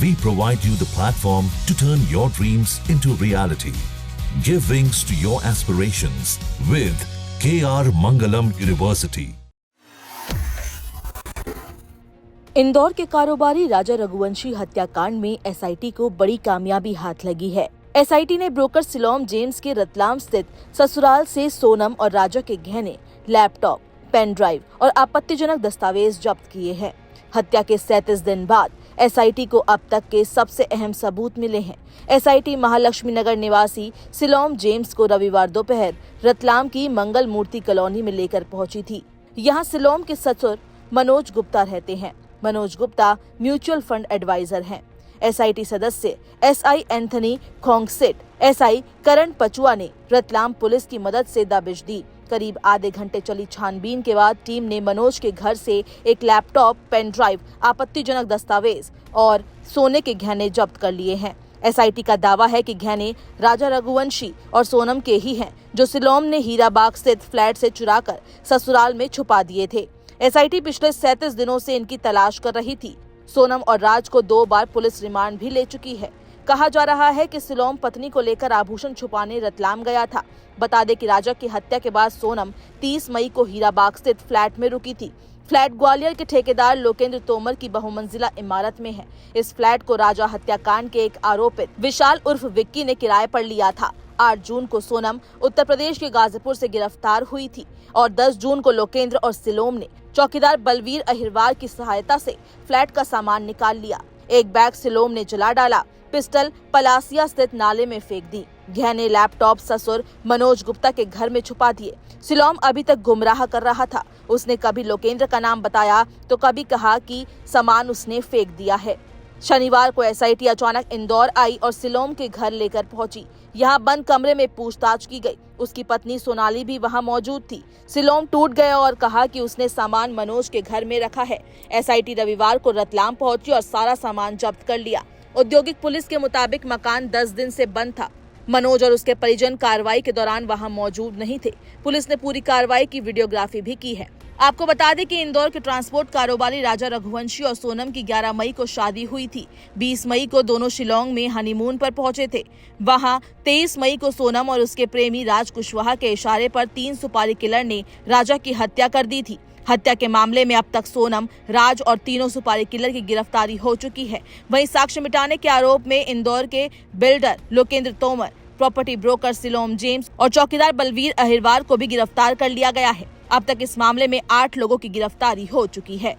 We provide you the platform to turn your dreams into reality. Give wings to your aspirations with KR Mangalam University. Indore के कारोबारी राजा रघुवंशी हत्याकांड में SIT को बड़ी कामयाबी हाथ लगी है। एसआईटी ने ब्रोकर सिलोम जेम्स के रतलाम स्थित ससुराल से सोनम और राजा के गहने, लैपटॉप, पेन ड्राइव और आपत्तिजनक दस्तावेज जब्त किए हैं। हत्या के 37 दिन बाद एसआईटी को अब तक के सबसे अहम सबूत मिले हैं। एसआईटी महालक्ष्मी नगर निवासी सिलोम जेम्स को रविवार दोपहर रतलाम की मंगल मूर्ति कॉलोनी में लेकर पहुंची थी। यहां सिलोम के ससुर मनोज गुप्ता रहते हैं। Manoj Gupta mutual fund advisor हैं। एसआईटी सदस्य SI Anthony Khongsit, SI Karan Pachua ने रतलाम पुलिस की मदद से दबिश दी। करीब आधे घंटे चली छानबीन के बाद टीम ने मनोज के घर से एक लैपटॉप, पेन ड्राइव, आपत्तिजनक दस्तावेज और सोने के गहने जब्त कर लिए हैं। एसआईटी का दावा है कि गहने राजा रघुवंशी और सोनम के ही हैं, जो सिलोम ने हीराबाग स्थित फ्लैट से चुराकर ससुराल में छुपा दिए थे। एसआईटी पिछले 37 दिनों से इनकी तलाश कर रही थी। सोनम और राज को 2 बार पुलिस रिमांड भी ले चुकी है। कहा जा रहा है कि सिलोम पत्नी को लेकर आभूषण छुपाने रतलाम गया था। बता दें कि राजा की हत्या के बाद सोनम 30 मई को हीराबाग स्थित फ्लैट में रुकी थी। फ्लैट ग्वालियर के ठेकेदार लोकेंद्र तोमर की बहुमंजिला इमारत में है। इस फ्लैट को राजा हत्याकांड के एक आरोपित विशाल उर्फ विक्की ने किराए पर लिया था। 8 जून को सोनम उत्तर प्रदेश के गाजीपुर से गिरफ्तार हुई थी और 10 जून को लोकेंद्र और सिलोम ने चौकीदार बलवीर अहिरवार की सहायता से फ्लैट का सामान निकाल लिया। एक बैग सिलोम ने जला डाला, पिस्टल पलासिया स्थित नाले में फेंक दी। गहने, लैपटॉप ससुर मनोज गुप्ता के घर में छुपा दिए। सिलोम अभी तक गुमराह कर रहा था। उसने कभी लोकेंद्र का नाम बताया तो कभी कहा कि सामान उसने फेंक दिया है। शनिवार को एसआईटी अचानक इंदौर आई और सिलोम के घर लेकर पहुंची। यहां बंद कमरे में पूछताछ की गई। उसकी पत्नी सोनाली भी वहां मौजूद थी। सिलोम टूट गया और कहा कि उसने सामान मनोज के घर में रखा है। एसआईटी रविवार को रतलाम पहुंची और सारा सामान जब्त कर लिया। औद्योगिक पुलिस के मुताबिक मकान 10 दिन से बंद था। मनोज और उसके परिजन कार्रवाई के दौरान वहां मौजूद नहीं थे। पुलिस ने पूरी कार्रवाई की वीडियोग्राफी भी की है। आपको बता दें कि इंदौर के ट्रांसपोर्ट कारोबारी राजा रघुवंशी और सोनम की 11 मई को शादी हुई थी। 20 मई को दोनों शिलोंग में हनीमून पर पहुंचे थे। वहां 23 मई को सोनम और उसके प्रेमी राज कुशवाहा के इशारे पर 3 सुपारी किलर ने राजा की हत्या कर दी थी। हत्या के मामले में अब तक सोनम, राज और तीनों सुपारी किलर की गिरफ्तारी हो चुकी है। वहीं साक्ष्य मिटाने के आरोप में इंदौर के builder Lokendra Tomar, property broker coelom James और चौकीदार बलवीर अहिरवार को भी गिरफ्तार कर लिया गया है। अब तक इस मामले में 8 लोगों की गिरफ्तारी हो चुकी है।